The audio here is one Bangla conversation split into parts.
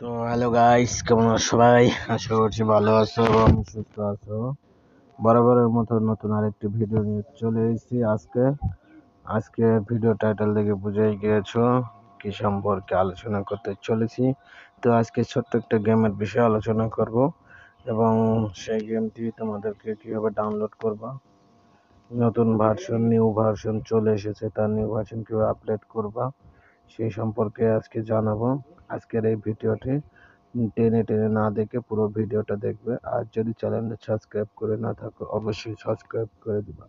তো হ্যালো গাইস, কেমন আছো সবাই? আশা করছি ভালো আছো এবং সুস্থ আছো। বরাবরের মতো নতুন আরেকটি ভিডিও নিয়ে চলে এসেছি আজকে ভিডিও টাইটেল দেখে বুঝেই গিয়েছো কি সম্পর্কে আলোচনা করতে চলেছি। তো আজকে ছোট্ট একটা গেমের বিষয়ে আলোচনা করব এবং সেই গেমটি তোমাদেরকে কিভাবে ডাউনলোড করবা, নতুন ভার্সন নিউ ভার্সন চলে এসেছে, তার নিউ ভার্সন কিভাবে আপলোড করবা সেই সম্পর্কে আজকে জানাবো। আজকের এই ভিডিওটি টেনে টেনে না দেখে পুরো ভিডিওটা দেখবে, আর যদি চ্যানেলটা সাবস্ক্রাইব করে না থাকো অবশ্যই সাবস্ক্রাইব করে দিবা।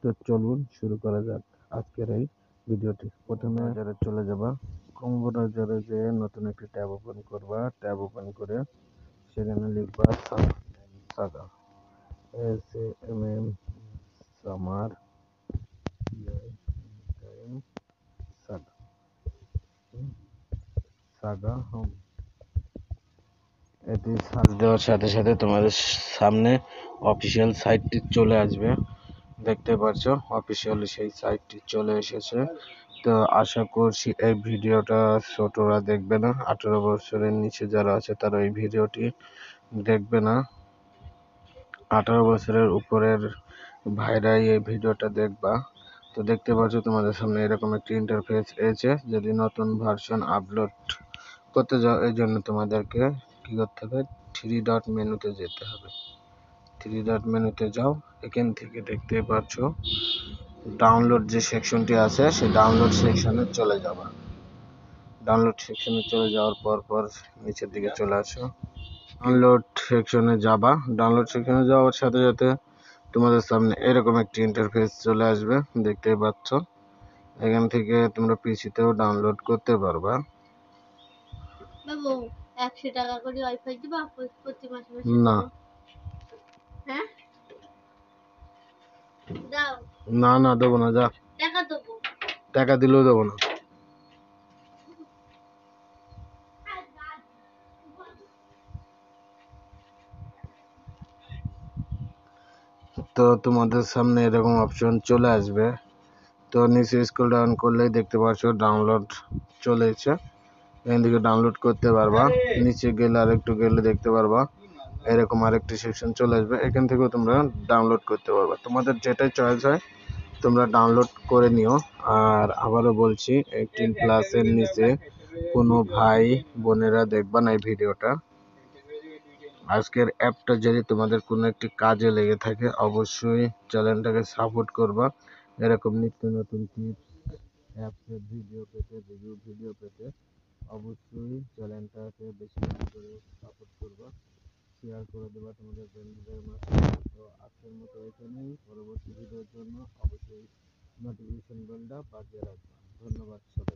তো চলুন শুরু করা যাক আজকের এই ভিডিওটি। প্রথমে ব্রাউজারে চলে যাবা, ক্রোম ব্রাউজারে যে নতুন একটি ট্যাব ওপেন করবা, ট্যাব ওপেন করে সেখানে লিখবা Saga, SAMM, summer, Saga, Saga home. এটি সার্চ দেওয়ার সাথে সাথে তোমাদের সামনে অফিসিয়াল সাইটটি চলে আসবে। দেখতে পাচ্ছ অফিসিয়াল সেই সাইটটি চলে এসেছে। তো আশা করছি এই ভিডিওটা ছোটরা দেখবে না, 18 বছরের নিচে যারা আছে তারা এই ভিডিওটি দেখবে না। 18 বছরের উপরের ভাইরাই এই ভিডিওটা দেখবা। তো দেখতে পাচ্ছ তোমাদের সামনে এরকম একটি ইন্টারফেস এসেছে। যদি নতুন ভার্সন আপলোড করতে যাও, এই জন্য তোমাদেরকে কি করতে হবে, থ্রি ডট মেনুতে যেতে হবে। থ্রি ডট মেনুতে যাও, এখান থেকে দেখতে পাচ্ছ ডাউনলোড যে সেকশনটি আছে সেই ডাউনলোড সেকশনে চলে যাবা। ডাউনলোড সেকশনে চলে যাওয়ার পর নিচের দিকে চলে আসো, ডাউনলোড সেকশনে যাবা। ডাউনলোড সেকশনে যাওয়ার সাথে সাথে তোমাদের সামনে এরকম একটি ইন্টারফেস চলে আসবে, দেখতেই পাচ্ছ। এখান থেকে তোমরা পিসিতেও ডাউনলোড করতে পারবা। বাবু 100 টাকা করে ওয়াইফাই দিবা প্রতি মাসে না হ্যাঁ দাও না না দেবো না, যা টাকা দেবো। টাকা দিলেও দেবো না। তো তোমাদের সামনে এরকম অপশন চলে আসবে। তো নিচে স্ক্রল ডাউন করলেই দেখতে পাচ্ছ ডাউনলোড চলে এসেছে। এখান থেকে ডাউনলোড করতে পারবা। নিচে গেলে আরেকটু গেলে দেখতে পারবা এরকম আরেকটি সেকশন চলে আসবে, এখান থেকেও তোমরা ডাউনলোড করতে পারবা। তোমাদের যেটাই চয়েস হয় তোমরা ডাউনলোড করে নিও। আর আবারও বলছি, 18+ এর নিচে কোনো ভাই বোনেরা দেখবা না এই ভিডিওটা। আজকের অ্যাপটা যদি তোমাদের কোনো একটি কাজে লেগে থাকে অবশ্যই চ্যানেলটাকে সাপোর্ট করবা। এরকম নিত্য নতুন টিপস, অ্যাপসের ভিডিও পেতে, রিভিউ ভিডিও পেতে অবশ্যই চ্যানেলটাকে বেশি বেশি করে সাপোর্ট করবা, শেয়ার করে দেবা তোমাদের বন্ধুদের মাঝে। তো আজকের মতো এখানেই, পরবর্তী ভিডিওর জন্য অবশ্যই নোটিফিকেশন বেলটা বাজিয়ে রাখবা। ধন্যবাদ সবাই।